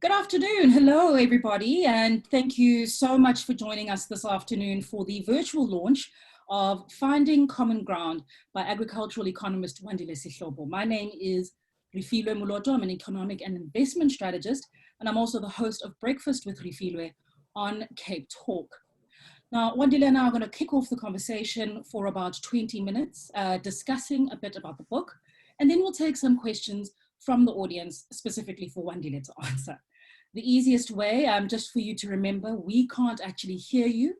Good afternoon. Hello, everybody. And thank you so much for joining us this afternoon for the virtual launch of Finding Common Ground by agricultural economist Wandile Sihlobo. My name is Refilwe Moloto. I'm an economic and investment strategist, and I'm also the host of Breakfast with Refilwe on CapeTalk. Now, Wandile and I are going to kick off the conversation for about 20 minutes, discussing a bit about the book, and then we'll take some questions from the audience specifically for Wandile to answer. The easiest way, just for you to remember, we can't actually hear you,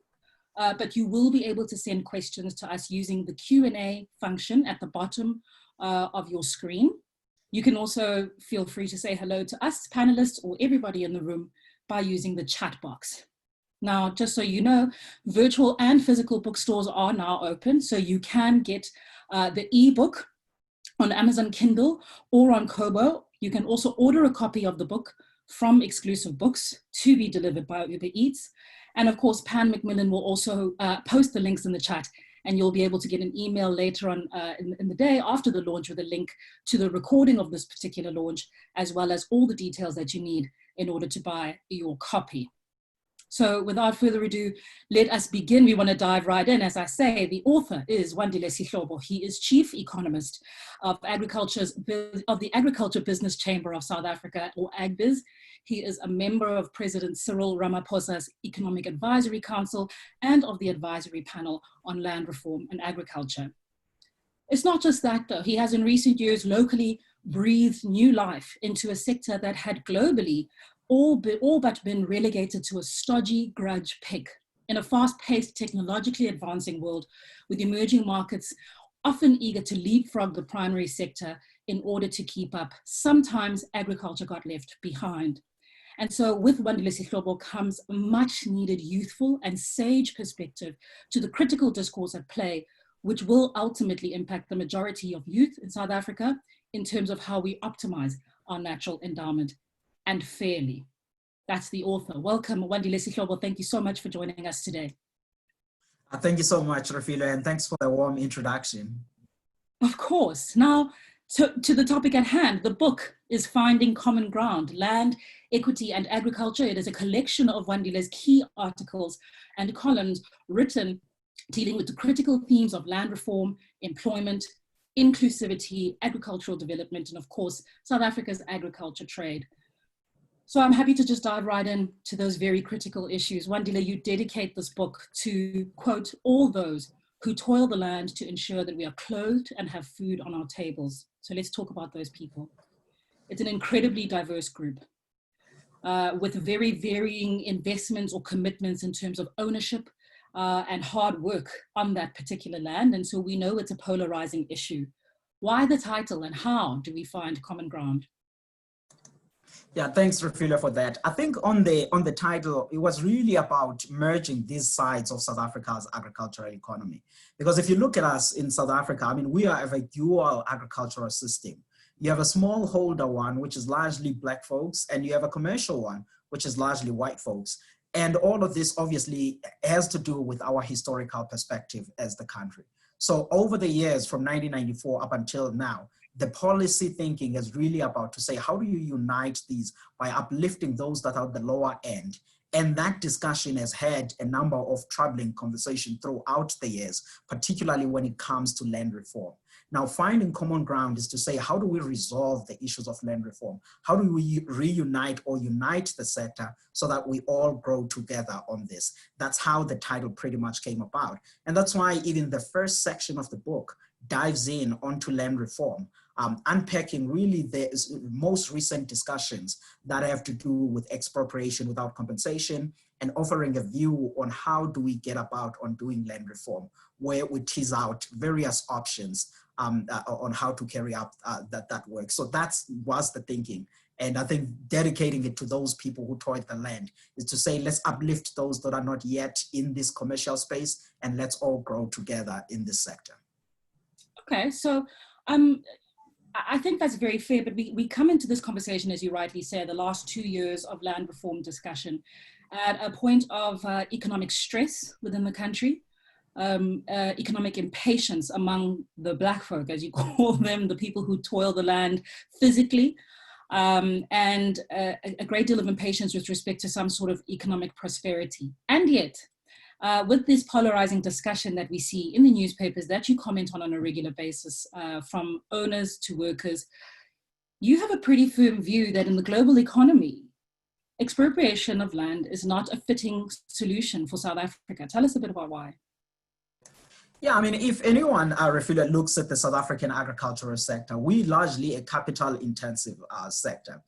but you will be able to send questions to us using the Q&A function at the bottom of your screen. You can also feel free to say hello to us panelists or everybody in the room by using the chat box. Now, just so you know, virtual and physical bookstores are now open, so you can get the ebook on Amazon Kindle or on Kobo. You can also order a copy of the book from Exclusive Books to be delivered by Uber Eats. And of course, Pan Macmillan will also post the links in the chat, and you'll be able to get an email later on in the day after the launch with a link to the recording of this particular launch, as well as all the details that you need in order to buy your copy. So without further ado, let us begin. We want to dive right in. As I say, the author is Wandile Sihlobo. He is Chief Economist of the Agriculture Business Chamber of South Africa, or AgBiz. He is a member of President Cyril Ramaphosa's Economic Advisory Council and of the Advisory Panel on Land Reform and Agriculture. It's not just that, though. He has in recent years locally breathed new life into a sector that had globally all but been relegated to a stodgy grudge pick in a fast-paced, technologically advancing world with emerging markets often eager to leapfrog the primary sector in order to keep up. Sometimes agriculture got left behind. And so with Wandile Sihlobo comes a much needed youthful and sage perspective to the critical discourse at play, which will ultimately impact the majority of youth in South Africa in terms of how we optimize our natural endowment and fairly. That's the author. Welcome, Wandile Sihlobo. Thank you so much for joining us today. Thank you so much, Refilwe, and thanks for the warm introduction. Of course. Now, to the topic at hand, the book is Finding Common Ground, Land, Equity and Agriculture. It is a collection of Wandile's key articles and columns written dealing with the critical themes of land reform, employment, inclusivity, agricultural development, and of course, South Africa's agriculture trade. So I'm happy to just dive right in to those very critical issues. Wandile, you dedicate this book to, quote, all those who toil the land to ensure that we are clothed and have food on our tables. So let's talk about those people. It's an incredibly diverse group with very varying investments or commitments in terms of ownership and hard work on that particular land. And so we know it's a polarizing issue. Why the title, and how do we find common ground? Yeah, thanks, Refilwe, for that. I think on the title, it was really about merging these sides of South Africa's agricultural economy. Because if you look at us in South Africa, I mean, we are a dual agricultural system. You have a smallholder one, which is largely Black folks, and you have a commercial one, which is largely white folks. And all of this obviously has to do with our historical perspective as the country. So over the years from 1994 up until now, the policy thinking is really about to say, how do you unite these by uplifting those that are at the lower end? And that discussion has had a number of troubling conversations throughout the years, particularly when it comes to land reform. Now, finding common ground is to say, how do we resolve the issues of land reform? How do we reunite or unite the sector so that we all grow together on this? That's how the title pretty much came about. And that's why even the first section of the book dives in onto land reform, unpacking really the most recent discussions that have to do with expropriation without compensation, and offering a view on how do we get about on doing land reform, where we tease out various options on how to carry out that work. So that was the thinking. And I think dedicating it to those people who toil the land is to say, let's uplift those that are not yet in this commercial space, and let's all grow together in this sector. Okay, so I think that's very fair, but we come into this conversation, as you rightly say, the last 2 years of land reform discussion at a point of economic stress within the country, economic impatience among the Black folk, as you call them, the people who toil the land physically, and a great deal of impatience with respect to some sort of economic prosperity. And yet, with this polarizing discussion that we see in the newspapers that you comment on a regular basis, from owners to workers, you have a pretty firm view that in the global economy, expropriation of land is not a fitting solution for South Africa. Tell us a bit about why. Yeah, I mean, if anyone, Refilwe, looks at the South African agricultural sector, we largely a capital intensive sector.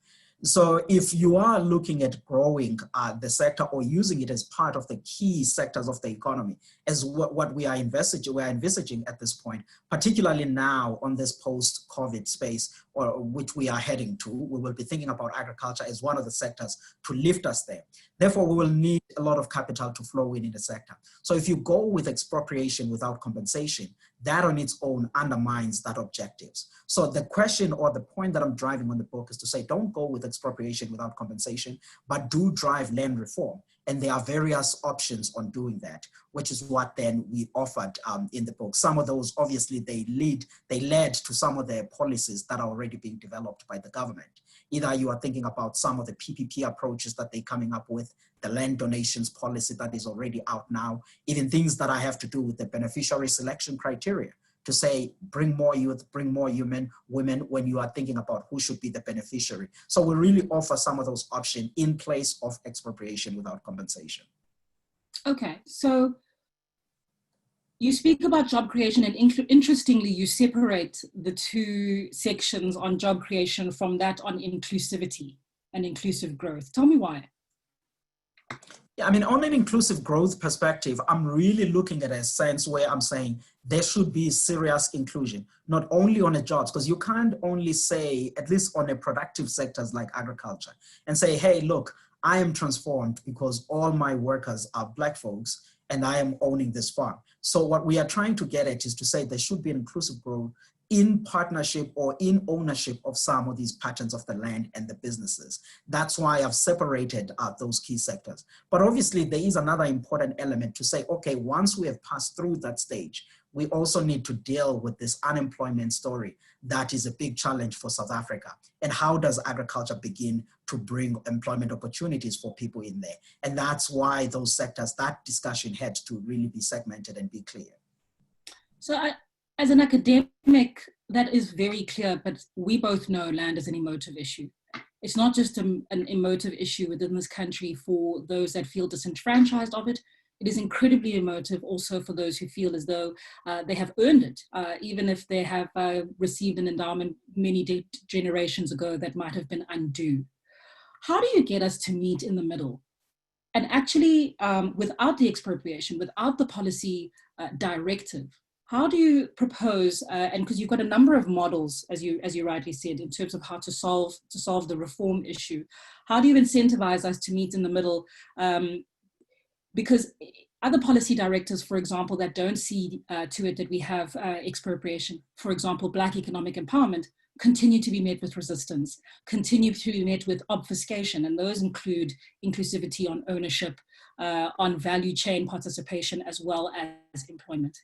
So if you are looking at growing the sector or using it as part of the key sectors of the economy, as what we are envisaging at this point, particularly now on this post-COVID space, or which we are heading to, we will be thinking about agriculture as one of the sectors to lift us there. Therefore, we will need a lot of capital to flow in the sector. So if you go with expropriation without compensation, that on its own undermines that objectives. So the question or the point that I'm driving on the book is to say, don't go with expropriation without compensation, but do drive land reform. And there are various options on doing that, which is what then we offered in the book. Some of those, obviously, they led to some of the policies that are already being developed by the government. Either you are thinking about some of the PPP approaches that they're coming up with, the land donations policy that is already out now, even things that have to do with the beneficiary selection criteria, to say, bring more youth, bring more women when you are thinking about who should be the beneficiary. So we really offer some of those options in place of expropriation without compensation. Okay, so you speak about job creation, and interestingly, you separate the two sections on job creation from that on inclusivity and inclusive growth. Tell me why. Yeah, I mean, on an inclusive growth perspective, I'm really looking at a sense where I'm saying there should be serious inclusion, not only on the jobs, because you can't only say, at least on a productive sectors like agriculture, and say, hey, look, I am transformed because all my workers are Black folks and I am owning this farm. So what we are trying to get at is to say there should be an inclusive growth in partnership or in ownership of some of these patterns of the land and the businesses. That's why I've separated those key sectors. But obviously there is another important element to say, okay, once we have passed through that stage, we also need to deal with this unemployment story that is a big challenge for South Africa. And how does agriculture begin to bring employment opportunities for people in there? And that's why those sectors, that discussion had to really be segmented and be clear. So as an academic, that is very clear, but we both know land is an emotive issue. It's not just an emotive issue within this country for those that feel disenfranchised of it. It is incredibly emotive also for those who feel as though they have earned it, even if they have received an endowment many generations ago that might have been undue. How do you get us to meet in the middle? And actually, without the expropriation, without the policy directive, how do you propose, and because you've got a number of models, as you rightly said, in terms of how to solve the reform issue, how do you incentivize us to meet in the middle? Because other policy directives, for example, that don't see to it that we have expropriation, for example, Black economic empowerment, continue to be met with resistance, continue to be met with obfuscation, and those include inclusivity on ownership, on value chain participation, as well as employment.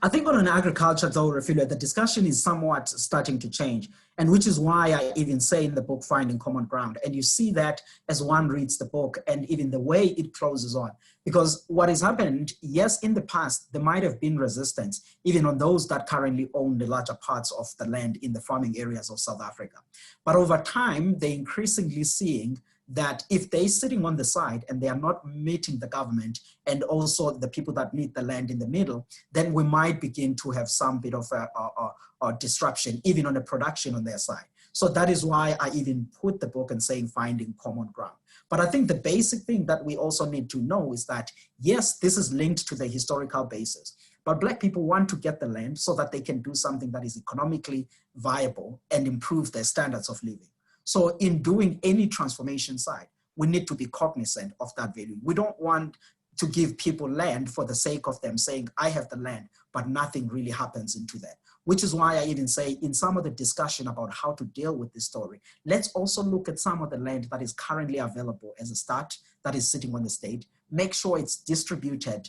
I think on an agriculture, though, Refilwe, the discussion is somewhat starting to change, and which is why I even say in the book, Finding Common Ground. And you see that as one reads the book and even the way it closes on. Because what has happened, yes, in the past, there might have been resistance, even on those that currently own the larger parts of the land in the farming areas of South Africa. But over time, they're increasingly seeing that if they're sitting on the side and they are not meeting the government and also the people that need the land in the middle, then we might begin to have some bit of a disruption, even on the production on their side. So that is why I even put the book and saying Finding Common Ground. But I think the basic thing that we also need to know is that, yes, this is linked to the historical basis, but Black people want to get the land so that they can do something that is economically viable and improve their standards of living. So in doing any transformation side, we need to be cognizant of that value. We don't want to give people land for the sake of them saying, I have the land, but nothing really happens into that. which is why I even say in some of the discussion about how to deal with this story, let's also look at some of the land that is currently available as a start that is sitting on the state, make sure it's distributed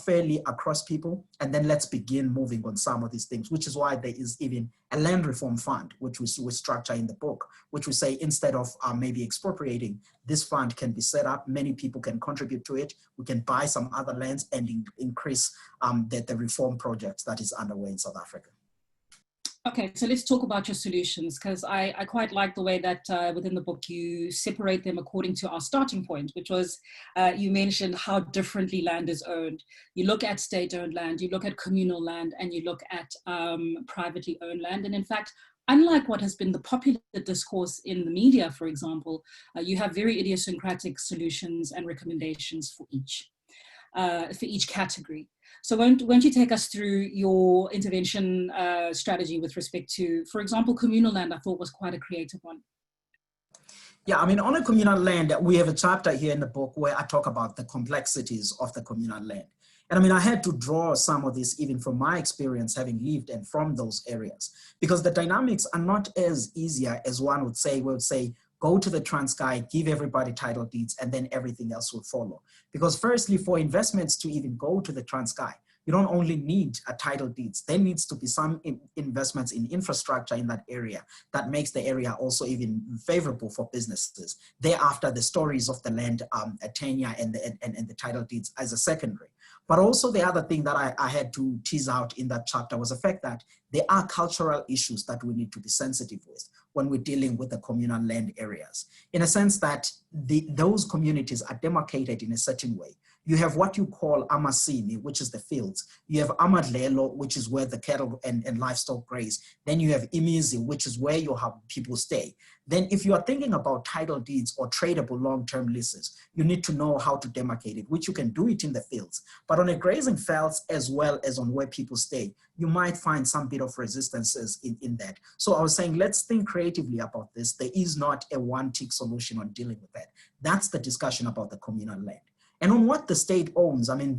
fairly across people, and then let's begin moving on some of these things, which is why there is even a land reform fund, which we structure in the book, which we say instead of maybe expropriating, this fund can be set up, many people can contribute to it, we can buy some other lands and increase the reform projects that is underway in South Africa. Okay, so let's talk about your solutions, because I quite like the way that within the book you separate them according to our starting point, which was you mentioned how differently land is owned. You look at state-owned land, you look at communal land, and you look at privately owned land. And in fact, unlike what has been the popular discourse in the media, for example, you have very idiosyncratic solutions and recommendations for each category. So won't you take us through your intervention strategy with respect to, for example, communal land? I thought was quite a creative one. Yeah, I mean, on a communal land, we have a chapter here in the book where I talk about the complexities of the communal land. And I mean, I had to draw some of this even from my experience having lived and from those areas, because the dynamics are not as easier as one would say. We would say, go to the Transkei, give everybody title deeds, and then everything else will follow. Because firstly, for investments to even go to the Transkei, you don't only need a title deeds. There needs to be some investments in infrastructure in that area that makes the area also even favorable for businesses. Thereafter, the stories of the land tenure and the title deeds as a secondary. But also the other thing that I had to tease out in that chapter was the fact that there are cultural issues that we need to be sensitive with when we're dealing with the communal land areas, in a sense that those communities are demarcated in a certain way. You have what you call Amasini, which is the fields. You have Amadlelo, which is where the cattle and livestock graze. Then you have Imizi, which is where you have people stay. Then if you are thinking about title deeds or tradable long-term leases, you need to know how to demarcate it, which you can do it in the fields. But on a grazing fields, as well as on where people stay, you might find some bit of resistances in that. So I was saying, let's think creatively about this. There is not a one-tick solution on dealing with that. That's the discussion about the communal land. And on what the state owns, I mean,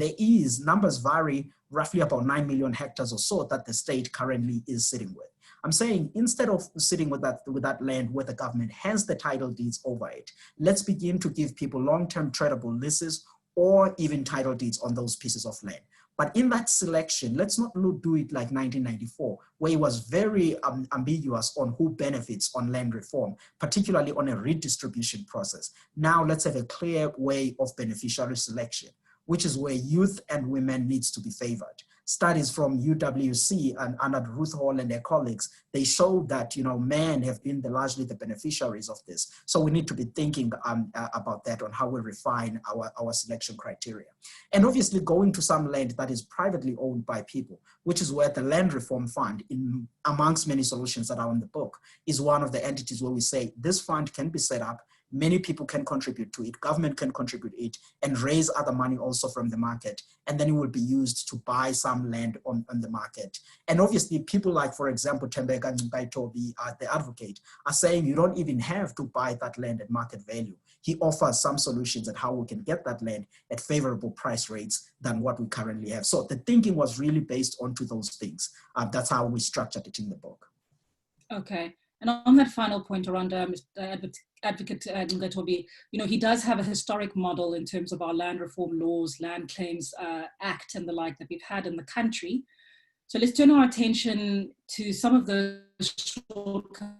numbers vary, roughly about 9 million hectares or so that the state currently is sitting with. I'm saying instead of sitting with that land where the government has the title deeds over it, let's begin to give people long-term tradable leases or even title deeds on those pieces of land. But in that selection, let's not do it like 1994, where it was very ambiguous on who benefits on land reform, particularly on a redistribution process. Now let's have a clear way of beneficiary selection, which is where youth and women needs to be favored. Studies from UWC and under Ruth Hall and their colleagues, they showed that men have been largely the beneficiaries of this. So we need to be thinking about that on how we refine our selection criteria. And obviously going to some land that is privately owned by people, which is where the Land Reform Fund, amongst many solutions that are in the book, is one of the entities where we say this fund can be set up. Many people can contribute to it, government can contribute it, and raise other money also from the market. And then it will be used to buy some land on the market. And obviously people like, for example, Tembeka Nkaitobi, the advocate, are saying you don't even have to buy that land at market value. He offers some solutions at how we can get that land at favorable price rates than what we currently have. So the thinking was really based onto those things. That's how we structured it in the book. Okay. And on that final point around Advocate Ngatobi, he does have a historic model in terms of our land reform laws, Land Claims Act and the like that we've had in the country. So let's turn our attention to some of the shortcuts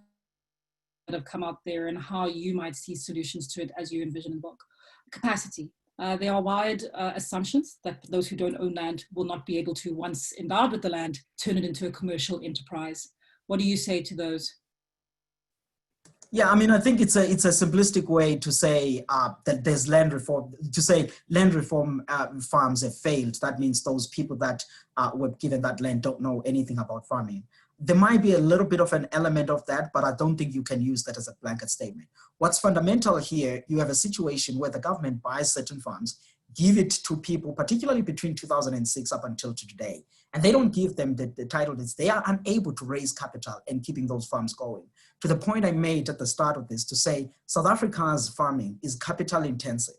that have come out there and how you might see solutions to it as you envision in the book. Capacity. There are wide assumptions that those who don't own land will not be able to, once endowed with the land, turn it into a commercial enterprise. What do you say to those? Yeah, I mean, I think it's a simplistic way to say that there's land reform. To say land reform farms have failed, that means those people that were given that land don't know anything about farming. There might be a little bit of an element of that, but I don't think you can use that as a blanket statement. What's fundamental here, you have a situation where the government buys certain farms, give it to people, particularly between 2006 up until today, and they don't give them the title deeds. They are unable to raise capital and keeping those farms going. To the point I made at the start of this, to say South Africa's farming is capital intensive.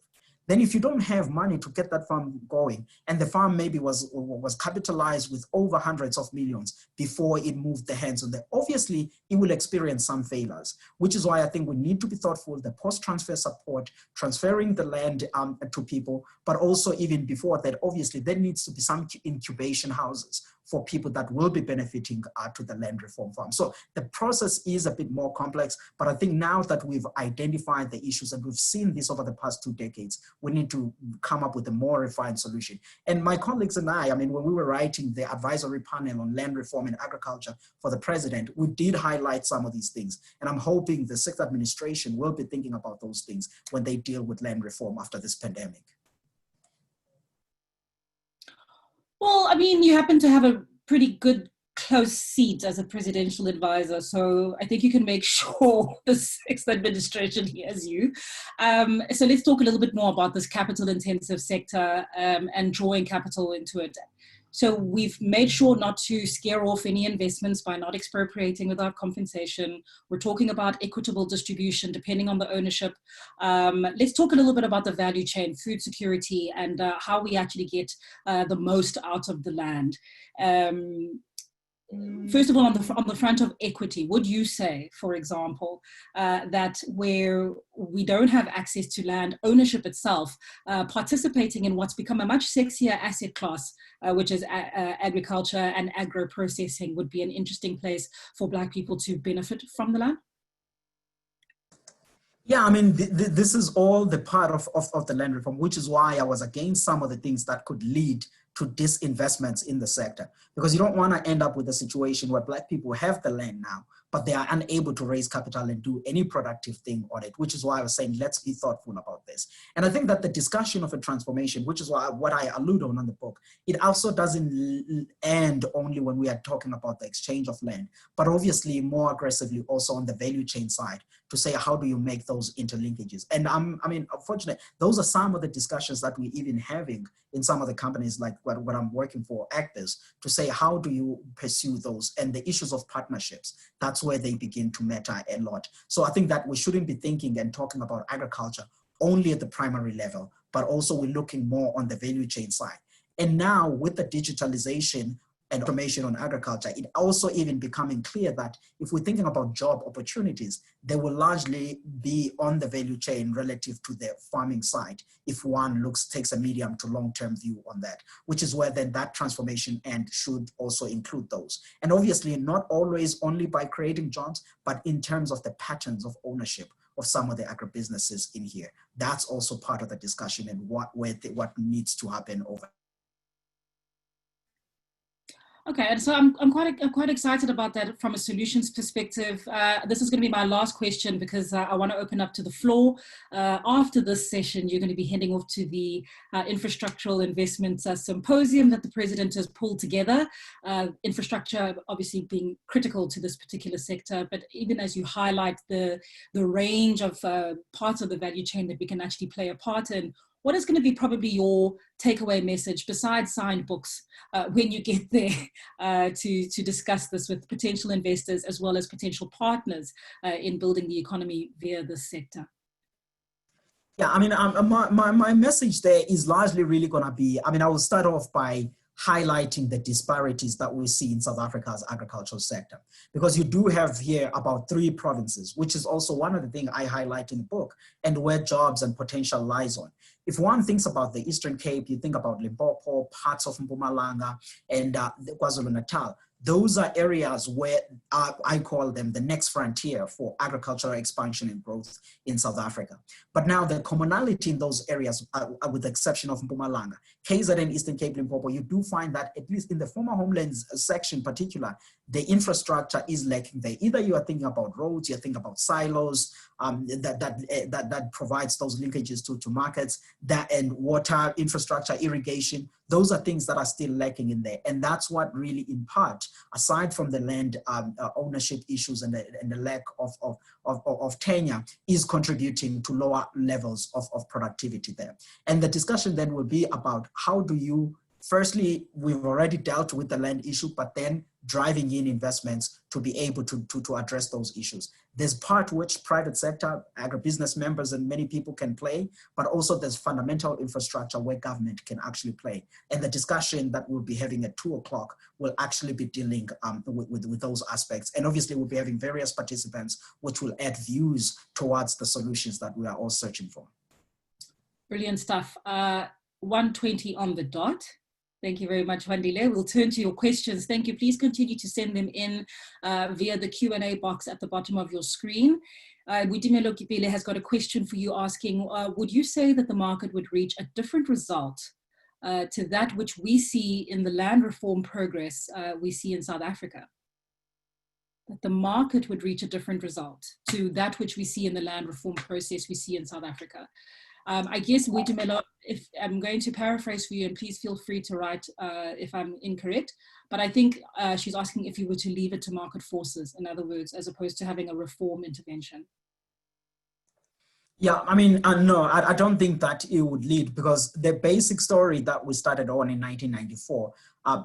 Then if you don't have money to get that farm going, and the farm maybe was capitalized with over hundreds of millions before it moved the hands on that, obviously it will experience some failures, which is why I think we need to be thoughtful, the post-transfer support, transferring the land to people, but also even before that, obviously there needs to be some incubation houses for people that will be benefiting to the land reform farm. So the process is a bit more complex, but I think now that we've identified the issues and we've seen this over the past 2 decades, we need to come up with a more refined solution. And my colleagues and I mean, when we were writing the advisory panel on land reform and agriculture for the president, we did highlight some of these things. And I'm hoping the sixth administration will be thinking about those things when they deal with land reform after this pandemic. Well, I mean, you happen to have a pretty good close seat as a presidential advisor, so I think you can make sure the sixth administration hears you. So let's talk a little bit more about this capital-intensive sector and drawing capital into it. So we've made sure not to scare off any investments by not expropriating without compensation. We're talking about equitable distribution depending on the ownership. Let's talk a little bit about the value chain, food security, and how we actually get the most out of the land. First of all, on the front of equity, would you say, for example, that where we don't have access to land ownership itself, participating in what's become a much sexier asset class, which is agriculture and agro-processing, would be an interesting place for Black people to benefit from the land? Yeah, I mean, this is all the part of the land reform, which is why I was against some of the things that could lead to disinvestments in the sector, because you don't want to end up with a situation where Black people have the land now, but they are unable to raise capital and do any productive thing on it, which is why I was saying, let's be thoughtful about this. And I think that the discussion of a transformation, which is what I allude on the book, it also doesn't end only when we are talking about the exchange of land, but obviously more aggressively also on the value chain side to say, how do you make those interlinkages? And I mean, unfortunately, those are some of the discussions that we're even having in some of the companies like what I'm working for, Actors, to say, how do you pursue those? And the issues of partnerships, that's where they begin to matter a lot. So I think that we shouldn't be thinking and talking about agriculture only at the primary level, but also we're looking more on the value chain side. And now with the digitalization and automation on agriculture, it also even becoming clear that if we're thinking about job opportunities, they will largely be on the value chain relative to the farming side if one takes a medium to long-term view on that, which is where then that transformation end should also include those. And obviously not always only by creating jobs, but in terms of the patterns of ownership of some of the agribusinesses in here. That's also part of the discussion and what needs to happen over. Okay, and so I'm quite excited about that from a solutions perspective. This is going to be my last question because I want to open up to the floor. After this session, you're going to be heading off to the infrastructural investments symposium that the president has pulled together. Infrastructure obviously being critical to this particular sector, but even as you highlight the range of parts of the value chain that we can actually play a part in, what is going to be probably your takeaway message besides signed books when you get there to discuss this with potential investors as well as potential partners in building the economy via this sector? Yeah, I mean, my message there is largely really going to be, I mean, I will start off by highlighting the disparities that we see in South Africa's agricultural sector. Because you do have here about 3 provinces, which is also one of the things I highlight in the book and where jobs and potential lies on. If one thinks about the Eastern Cape, you think about Limpopo, parts of Mpumalanga, and KwaZulu-Natal. Those are areas where I call them the next frontier for agricultural expansion and growth in South Africa. But now the commonality in those areas, with the exception of Mpumalanga, KZN, Eastern Cape, Limpopo, you do find that at least in the former homelands section in particular, the infrastructure is lacking there. Either you are thinking about roads, you're thinking about silos, that provides those linkages to markets, and water infrastructure, irrigation. Those are things that are still lacking in there. And that's what really, in part, aside from the land ownership issues and the lack of tenure, is contributing to lower levels of productivity there. And the discussion then will be about how do you firstly, we've already dealt with the land issue, but then driving in investments to be able to address those issues. There's part which private sector, agribusiness members and many people can play, but also there's fundamental infrastructure where government can actually play. And the discussion that we'll be having at 2 o'clock will actually be dealing with those aspects. And obviously we'll be having various participants which will add views towards the solutions that we are all searching for. Brilliant stuff. 1:20 on the dot. Thank you very much, Wandile. We'll turn to your questions. Thank you. Please continue to send them in via the Q&A box at the bottom of your screen. Wandile Sihlobo has got a question for you asking, would you say that the market would reach a different result to that which we see in the land reform progress we see in South Africa? That the market would reach a different result to that which we see in the land reform process we see in South Africa. I guess, Wandile, if I'm going to paraphrase for you, and please feel free to write if I'm incorrect, but I think she's asking if you were to leave it to market forces, in other words, as opposed to having a reform intervention. Yeah, I mean, no, I don't think that it would lead, because the basic story that we started on in 1994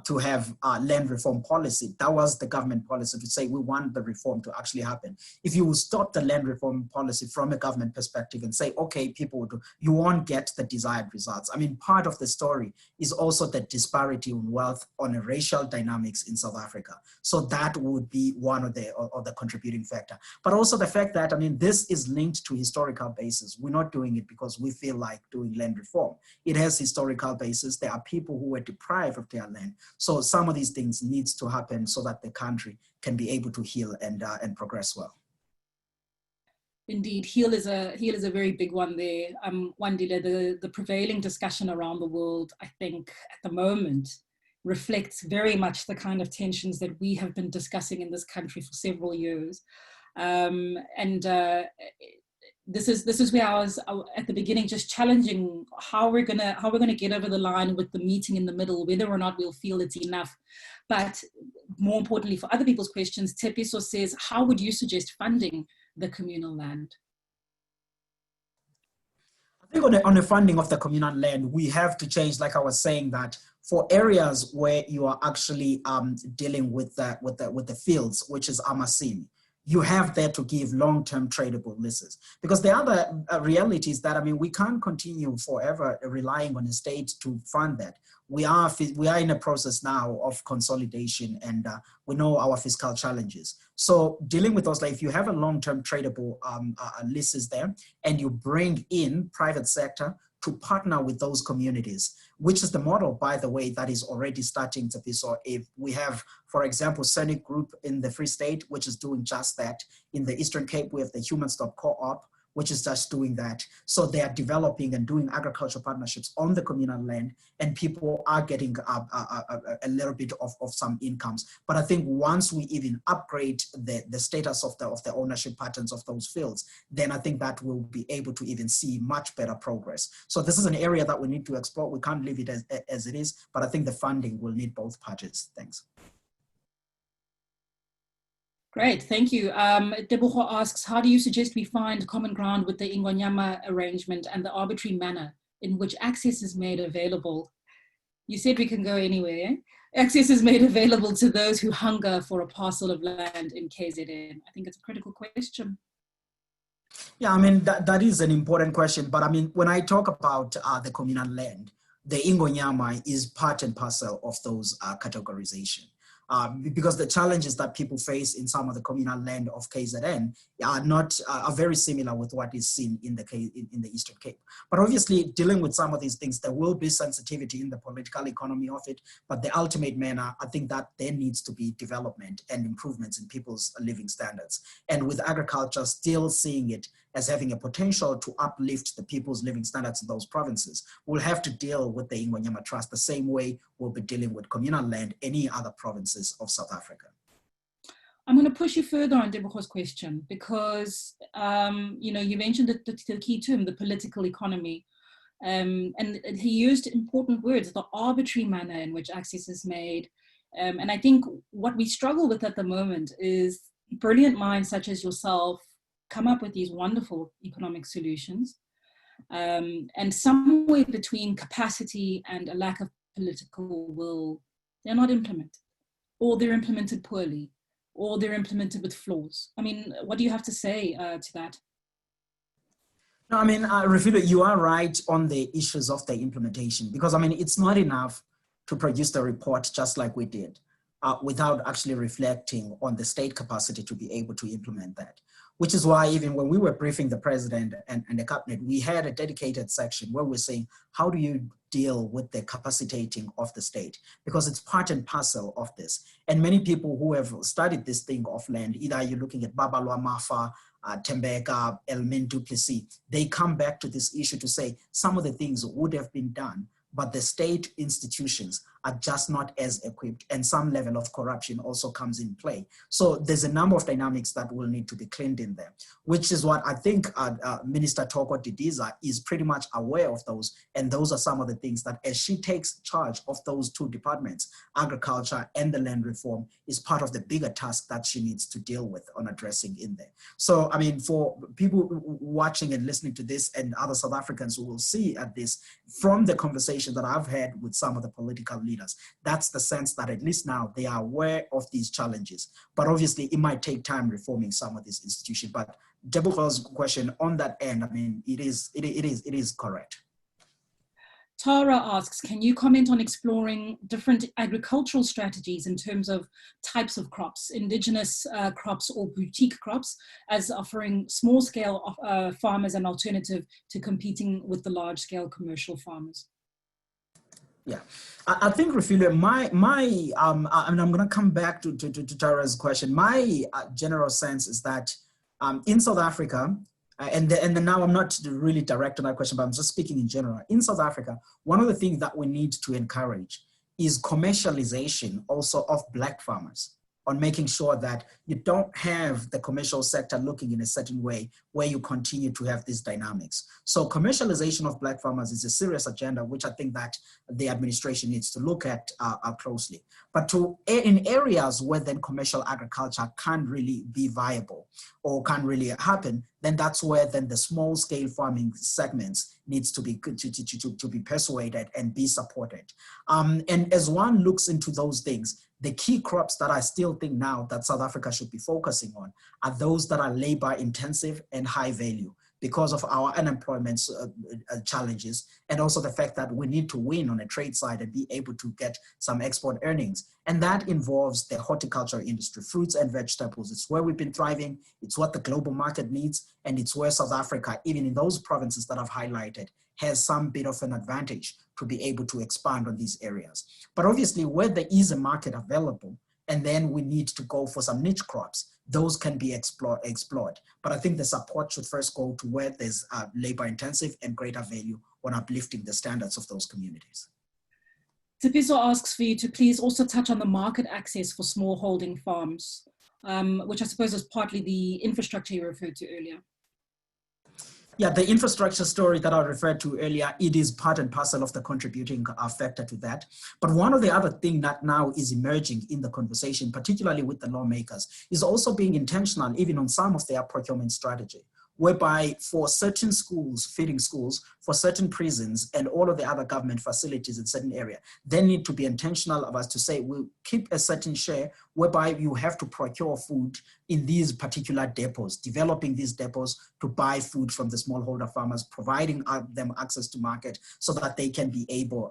to have land reform policy, that was the government policy to say we want the reform to actually happen. If you stop the land reform policy from a government perspective and say, okay, people, you won't get the desired results. I mean, part of the story is also the disparity in wealth on a racial dynamics in South Africa. So that would be one of the contributing factor. But also the fact that, I mean, this is linked to historical basis. We're not doing it because we feel like doing land reform. It has historical basis. There are people who were deprived of their land. So some of these things needs to happen so that the country can be able to heal and progress well. Indeed, heal is a very big one there. Wandile, the prevailing discussion around the world, I think at the moment, reflects very much the kind of tensions that we have been discussing in this country for several years. This is where I was at the beginning, just challenging how we're gonna get over the line with the meeting in the middle, whether or not we'll feel it's enough. But more importantly, for other people's questions, Tepiso says, how would you suggest funding the communal land? I think on the funding of the communal land, we have to change, like I was saying, that for areas where you are actually dealing with the fields, which is Amasini, you have there to give long-term tradable leases. Because the other reality is that, I mean, we can't continue forever relying on the state to fund that. We are in a process now of consolidation, and we know our fiscal challenges. So dealing with those, like if you have a long-term tradable leases there, and you bring in private sector to partner with those communities, which is the model, by the way, that is already starting to be. So if we have, for example, Scenic Group in the Free State, which is doing just that. In the Eastern Cape, we have the Human Stop Co-op, which is just doing that. So they are developing and doing agricultural partnerships on the communal land, and people are getting a little bit of some incomes. But I think once we even upgrade the status of the ownership patterns of those fields, then I think that we'll be able to even see much better progress. So this is an area that we need to explore. We can't leave it as it is, but I think the funding will need both parties. Thanks. Great, thank you. Deboho asks, how do you suggest we find common ground with the Ingonyama arrangement and the arbitrary manner in which access is made available? You said we can go anywhere. Access is made available to those who hunger for a parcel of land in KZN. I think it's a critical question. Yeah, I mean, that is an important question. But I mean, when I talk about the communal land, the Ingonyama is part and parcel of those categorization. Because the challenges that people face in some of the communal land of KZN are very similar with what is seen in the Eastern Cape. But obviously, dealing with some of these things, there will be sensitivity in the political economy of it. But the ultimate manner, I think that there needs to be development and improvements in people's living standards. And with agriculture, still seeing it as having a potential to uplift the people's living standards in those provinces, we'll have to deal with the Ingonyama Trust the same way we'll be dealing with communal land, any other provinces of South Africa. I'm going to push you further on Deboho's question because, you mentioned the key term, the political economy. And he used important words, the arbitrary manner in which access is made. And I think what we struggle with at the moment is brilliant minds such as yourself come up with these wonderful economic solutions. And somewhere between capacity and a lack of political will, they're not implemented, or they're implemented poorly, or they're implemented with flaws. I mean, what do you have to say to that? No, I mean, Refilwe, you are right on the issues of the implementation, because I mean, it's not enough to produce the report just like we did without actually reflecting on the state capacity to be able to implement that. Which is why even when we were briefing the president and the cabinet, we had a dedicated section where we're saying, how do you deal with the capacitating of the state? Because it's part and parcel of this. And many people who have studied this thing of land, either you're looking at Babalwa Mafa, Tembeka, Elmin Duplessis, they come back to this issue to say some of the things would have been done, but the state institutions are just not as equipped, and some level of corruption also comes in play. So there's a number of dynamics that will need to be cleaned in there, which is what I think Minister Toko Didiza is pretty much aware of those. And those are some of the things that as she takes charge of those two departments, agriculture and the land reform, is part of the bigger task that she needs to deal with on addressing in there. So, I mean, for people watching and listening to this and other South Africans who will see at this, from the conversation that I've had with some of the political leaders, that's the sense that at least now they are aware of these challenges. But obviously it might take time reforming some of these institutions. But Deborah's question on that end, I mean, it is correct. Tara asks, can you comment on exploring different agricultural strategies in terms of types of crops, indigenous crops or boutique crops, as offering small-scale farmers an alternative to competing with the large-scale commercial farmers? Yeah, I think, Refilwe, and I'm going to come back to Tara's question. My general sense is that in South Africa, and now I'm not really direct on that question, but I'm just speaking in general. In South Africa, one of the things that we need to encourage is commercialization also of Black farmers, on making sure that you don't have the commercial sector looking in a certain way where you continue to have these dynamics. So commercialization of Black farmers is a serious agenda, which I think that the administration needs to look at closely. But in areas where then commercial agriculture can't really be viable or can't really happen, then that's where then the small scale farming segments needs to be persuaded and be supported. And as one looks into those things, the key crops that I still think now that South Africa should be focusing on are those that are labor intensive and high value, because of our unemployment challenges, and also the fact that we need to win on a trade side and be able to get some export earnings. And that involves the horticulture industry, fruits and vegetables. It's where we've been thriving. It's what the global market needs. And it's where South Africa, even in those provinces that I've highlighted, has some bit of an advantage to be able to expand on these areas. But obviously where there is a market available, and then we need to go for some niche crops, those can be explored. But I think the support should first go to where there's labor intensive and greater value on uplifting the standards of those communities. Tipiso asks for you to please also touch on the market access for small holding farms, which I suppose is partly the infrastructure you referred to earlier. Yeah, the infrastructure story that I referred to earlier, it is part and parcel of the contributing factor to that. But one of the other things that now is emerging in the conversation, particularly with the lawmakers, is also being intentional even on some of their procurement strategy, whereby for certain schools, feeding schools, for certain prisons and all of the other government facilities in certain area, they need to be intentional of us to say, we'll keep a certain share whereby you have to procure food in these particular depots, developing these depots to buy food from the smallholder farmers, providing them access to market so that they can be able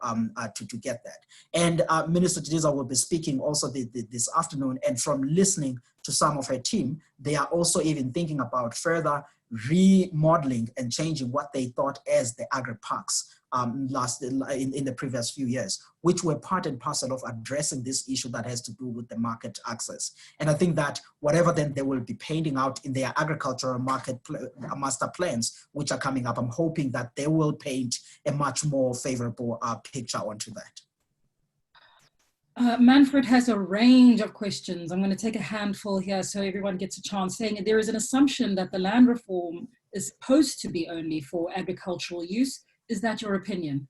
to get that. And Minister Didiza will be speaking also this afternoon, and from listening to some of her team, they are also even thinking about further remodeling and changing what they thought as the agri-parks in the previous few years, which were part and parcel of addressing this issue that has to do with the market access. And I think that whatever then they will be painting out in their agricultural market master plans, which are coming up, I'm hoping that they will paint a much more favorable picture onto that. Manfred has a range of questions. I'm going to take a handful here so everyone gets a chance, saying there is an assumption that the land reform is supposed to be only for agricultural use. Is that your opinion?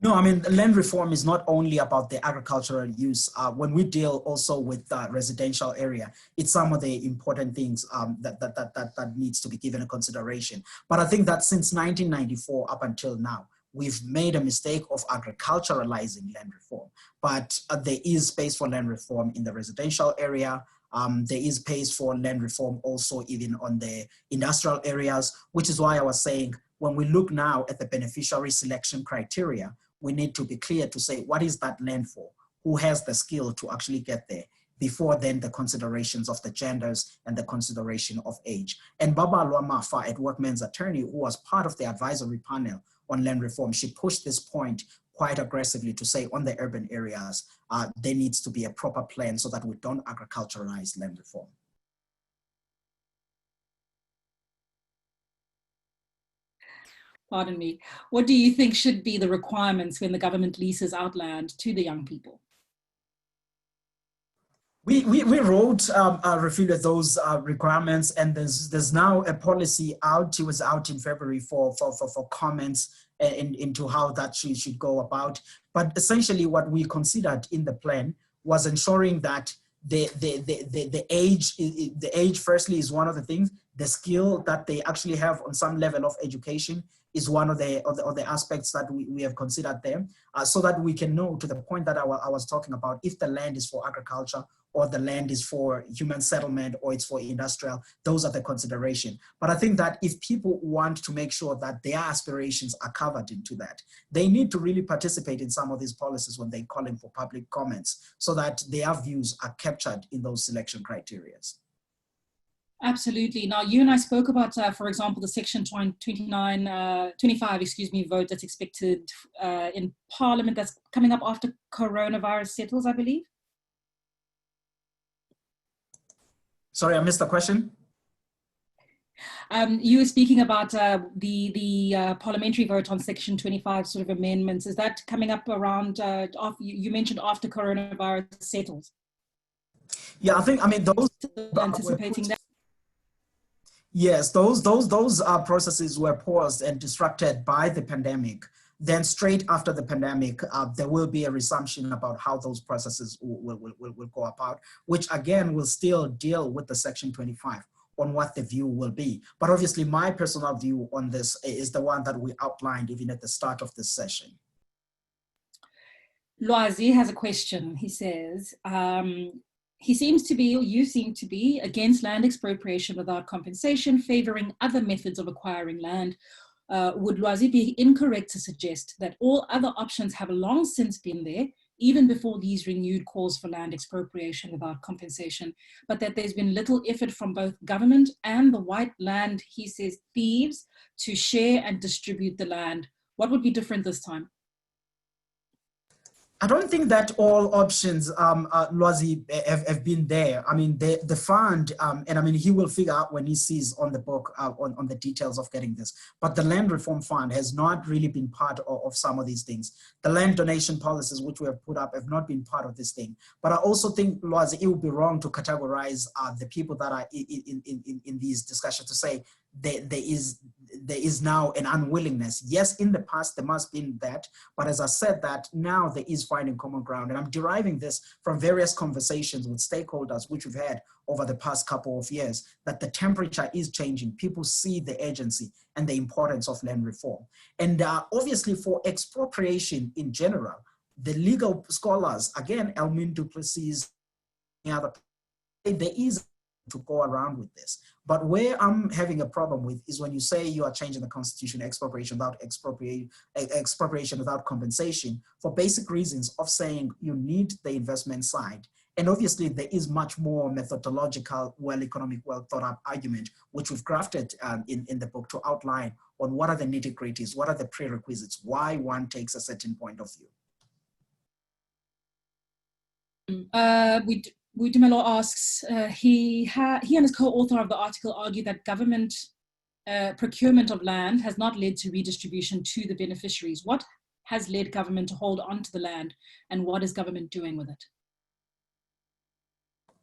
No, I mean, land reform is not only about the agricultural use. When we deal also with residential area, it's some of the important things that needs to be given a consideration. But I think that since 1994 up until now, we've made a mistake of agriculturalizing land reform, but there is space for land reform in the residential area. There is space for land reform also even on the industrial areas, which is why I was saying, when we look now at the beneficiary selection criteria, we need to be clear to say, what is that land for? Who has the skill to actually get there? Before then the considerations of the genders and the consideration of age. And Baba Lwamafa at Workmen's Attorney, who was part of the advisory panel on land reform, she pushed this point quite aggressively to say on the urban areas, there needs to be a proper plan so that we don't agriculturalize land reform. Pardon me. What do you think should be the requirements when the government leases out land to the young people? We wrote, Refilwe, those requirements, and there's now a policy out. It was out in February for comments into how that should go about. But essentially what we considered in the plan was ensuring that the age firstly is one of the things. The skill that they actually have on some level of education is one of the aspects that we have considered there, so that we can know, to the point that I was talking about, if the land is for agriculture or the land is for human settlement or it's for industrial, those are the consideration. But I think that if people want to make sure that their aspirations are covered into that, they need to really participate in some of these policies when they call in for public comments, so that their views are captured in those selection criteria. Absolutely. Now, you and I spoke about, for example, the Section 25 vote that's expected in Parliament that's coming up after coronavirus settles, I believe. Sorry, I missed the question. You were speaking about the parliamentary vote on Section 25 sort of amendments. Is that coming up around, you mentioned after coronavirus settles? Yeah, I mean, those... Anticipating that? Yes, those processes were paused and disrupted by the pandemic. Then straight after the pandemic, there will be a resumption about how those processes will go about, which again will still deal with the Section 25 on what the view will be. But obviously my personal view on this is the one that we outlined even at the start of this session. Lwazi has a question. He says, he seems to be, or you seem to be, against land expropriation without compensation, favoring other methods of acquiring land. Would Lwazi be incorrect to suggest that all other options have long since been there, even before these renewed calls for land expropriation without compensation, but that there's been little effort from both government and the white land, he says, thieves, to share and distribute the land? What would be different this time? I don't think that all options, Lwazi, have been there. I mean, the fund, and I mean, he will figure out when he sees on the book, on the details of getting this, but the land reform fund has not really been part of some of these things. The land donation policies, which we have put up, have not been part of this thing. But I also think, Lwazi, it would be wrong to categorize the people that are in these discussions to say there is now an unwillingness. Yes, in the past, there must have been that, but as I said that, now there is finding common ground. And I'm deriving this from various conversations with stakeholders, which we've had over the past couple of years, that the temperature is changing. People see the urgency and the importance of land reform. And obviously for expropriation in general, the legal scholars, again, Elmin Duplessis, there is to go around with this. But where I'm having a problem with is when you say you are changing the constitution, expropriation without compensation, for basic reasons of saying you need the investment side. And obviously there is much more methodological, economic, thought out argument, which we've crafted in the book to outline on what are the nitty-gritties, what are the prerequisites, why one takes a certain point of view. Dumelo asks, he and his co-author of the article argue that government procurement of land has not led to redistribution to the beneficiaries. What has led government to hold on to the land, and what is government doing with it?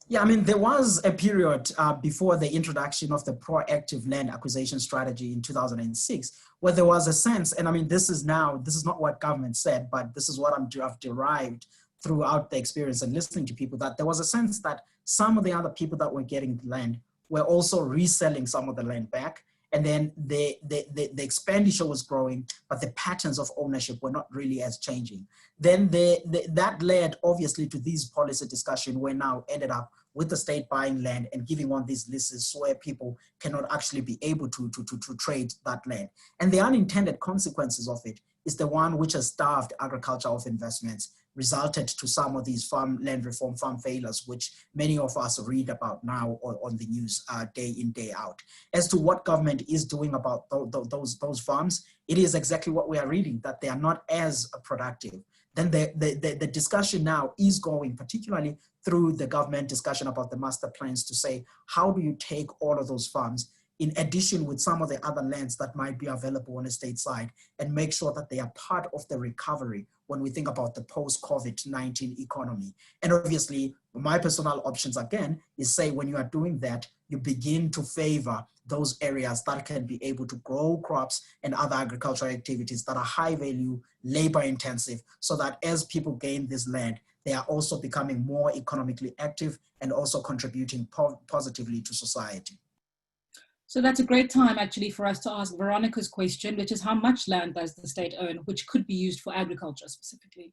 Yeah, I mean, there was a period before the introduction of the proactive land acquisition strategy in 2006, where there was a sense, and I mean, this is not what government said, but this is what I've derived throughout the experience and listening to people, that there was a sense that some of the other people that were getting the land were also reselling some of the land back. and then the expenditure was growing, but the patterns of ownership were not really as changing. Then that led obviously to these policy discussion where now ended up with the state buying land and giving on these leases where people cannot actually be able to trade that land. And the unintended consequences of it is the one which has starved agriculture of investments, resulted to some of these farm land reform, farm failures, which many of us read about now on the news day in, day out. As to what government is doing about those farms, it is exactly what we are reading, that they are not as productive. Then the discussion now is going, particularly through the government discussion about the master plans, to say, how do you take all of those farms in addition with some of the other lands that might be available on the state side, and make sure that they are part of the recovery when we think about the post-COVID-19 economy. And obviously, my personal options again is say, when you are doing that, you begin to favor those areas that can be able to grow crops and other agricultural activities that are high value, labor intensive, so that as people gain this land, they are also becoming more economically active and also contributing positively to society. So that's a great time actually for us to ask Veronica's question, which is how much land does the state own, which could be used for agriculture specifically?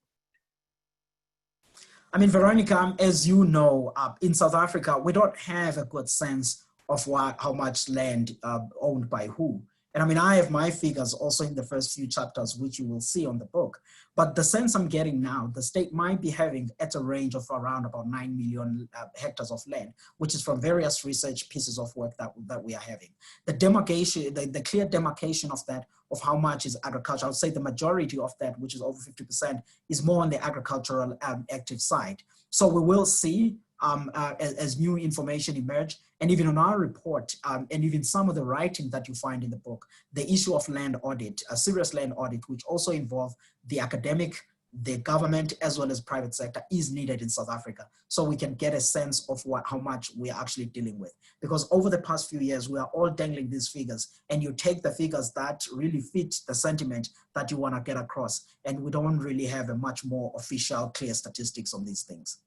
I mean, Veronica, as you know, in South Africa, we don't have a good sense of how much land owned by who. And I mean, I have my figures also in the first few chapters, which you will see on the book. But the sense I'm getting now, the state might be having at a range of around about 9 million hectares of land, which is from various research pieces of work that we are having. The demarcation, the clear demarcation of that, of how much is agriculture, I would say the majority of that, which is over 50%, is more on the agricultural active side. So we will see as new information emerge, and even on our report, and even some of the writing that you find in the book, the issue of land audit, a serious land audit, which also involve the academic, the government, as well as private sector, is needed in South Africa. So we can get a sense of how much we are actually dealing with. Because over the past few years, we are all dangling these figures, and you take the figures that really fit the sentiment that you want to get across, and we don't really have a much more official, clear statistics on these things.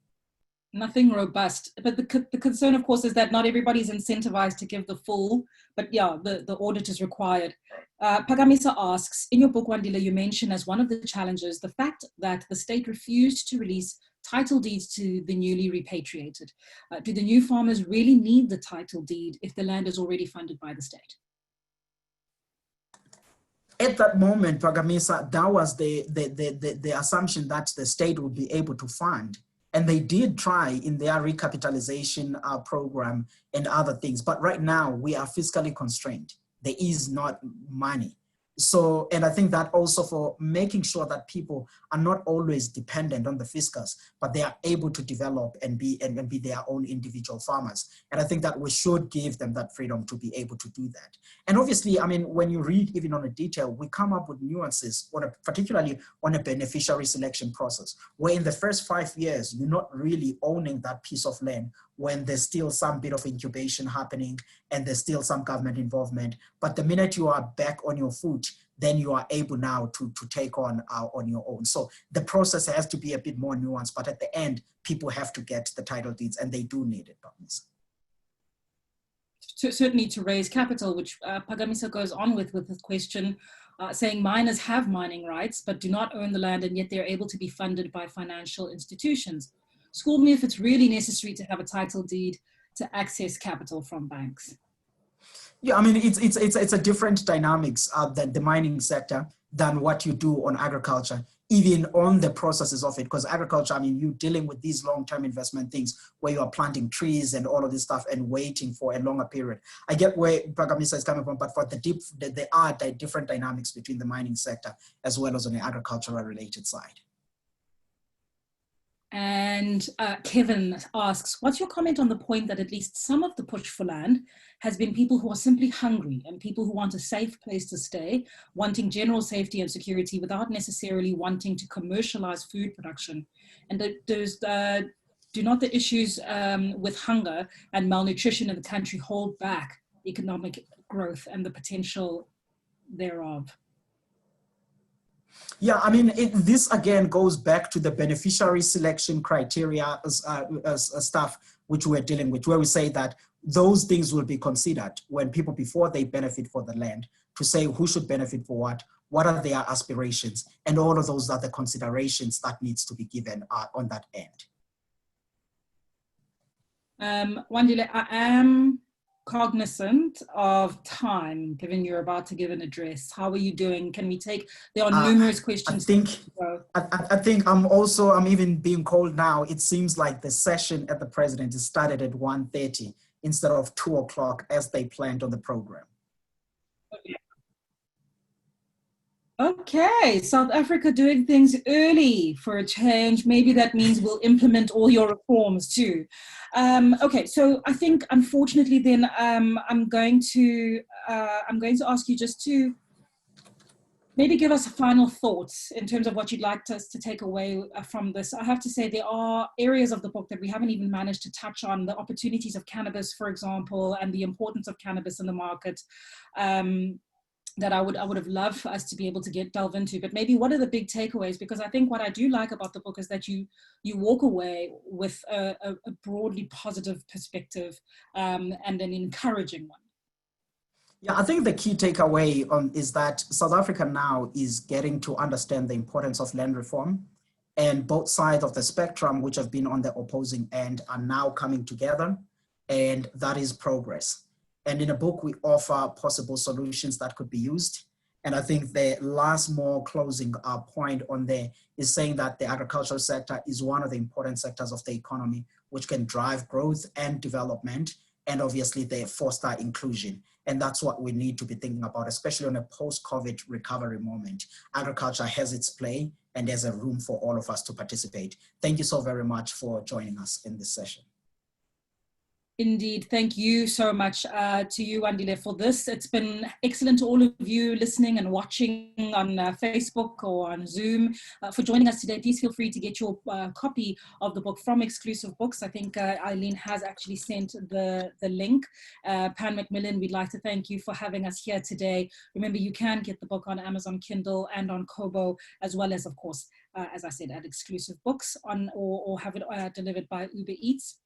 Nothing robust. But the concern, of course, is that not everybody's incentivized to give the full, but yeah, the audit is required. Pagamisa asks, in your book, Wandile, you mention as one of the challenges, the fact that the state refused to release title deeds to the newly repatriated. Do the new farmers really need the title deed if the land is already funded by the state? At that moment, Pagamisa, that was the assumption that the state would be able to fund. And they did try in their recapitalization program and other things. But right now, we are fiscally constrained. There is not money. So, and I think that also for making sure that people are not always dependent on the fiscus, but they are able to develop and be their own individual farmers. And I think that we should give them that freedom to be able to do that. And obviously, I mean, when you read even on a detail, we come up with nuances, particularly on a beneficiary selection process, where in the first 5 years, you're not really owning that piece of land when there's still some bit of incubation happening and there's still some government involvement. But the minute you are back on your foot, then you are able now to take on your own. So the process has to be a bit more nuanced, but at the end, people have to get the title deeds, and they do need it. Certainly to raise capital, which Pagamisa goes on with this question, saying miners have mining rights, but do not own the land, and yet they're able to be funded by financial institutions. School me if it's really necessary to have a title deed to access capital from banks. Yeah, I mean, it's a different dynamics than the mining sector than what you do on agriculture, even on the processes of it. Because agriculture, I mean, you're dealing with these long-term investment things where you are planting trees and all of this stuff and waiting for a longer period. I get where Pagamisa is coming from, but for there are different dynamics between the mining sector as well as on the agricultural related side. And Kevin asks, what's your comment on the point that at least some of the push for land has been people who are simply hungry and people who want a safe place to stay, wanting general safety and security without necessarily wanting to commercialize food production? And do not the issues with hunger and malnutrition in the country hold back economic growth and the potential thereof? Yeah, I mean, this again goes back to the beneficiary selection criteria stuff which we're dealing with, where we say that those things will be considered when people, before they benefit for the land, to say who should benefit for what are their aspirations, and all of those are the considerations that needs to be given on that end. Wandile, I am cognizant of time, given you're about to give an address. How are you doing? Can we take, there are numerous questions. I think I'm even being called now. It seems like the session at the president is started at 1:30 instead of 2 o'clock as they planned on the program. Okay, South Africa doing things early for a change. Maybe that means we'll implement all your reforms too. Okay, so I think unfortunately then I'm going to ask you just to maybe give us final thoughts in terms of what you'd like us to take away from this. I have to say there are areas of the book that we haven't even managed to touch on, the opportunities of cannabis, for example, and the importance of cannabis in the market. That I would have loved for us to be able to delve into, but maybe what are the big takeaways? Because I think what I do like about the book is that you walk away with a broadly positive perspective and an encouraging one. Yeah, I think the key takeaway is that South Africa now is getting to understand the importance of land reform, and both sides of the spectrum, which have been on the opposing end, are now coming together, and that is progress. And in a book, we offer possible solutions that could be used. And I think the last more closing point on there is saying that the agricultural sector is one of the important sectors of the economy, which can drive growth and development, and obviously they foster inclusion. And that's what we need to be thinking about, especially on a post-COVID recovery moment. Agriculture has its play, and there's a room for all of us to participate. Thank you so very much for joining us in this session. Indeed. Thank you so much to you, Wandile, for this. It's been excellent to all of you listening and watching on Facebook or on Zoom for joining us today. Please feel free to get your copy of the book from Exclusive Books. I think Eileen has actually sent the link. Pan Macmillan, we'd like to thank you for having us here today. Remember, you can get the book on Amazon Kindle and on Kobo, as well as, of course, as I said, at Exclusive Books or have it delivered by Uber Eats,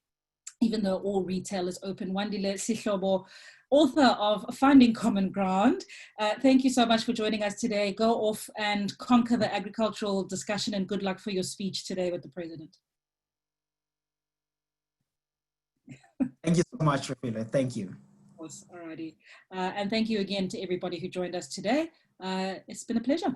even though all retail is open. Wandile Sihlobo, author of Finding Common Ground. Thank you so much for joining us today. Go off and conquer the agricultural discussion, and good luck for your speech today with the president. Thank you so much, Refilwe. Thank you. Of course, alrighty. And thank you again to everybody who joined us today. It's been a pleasure.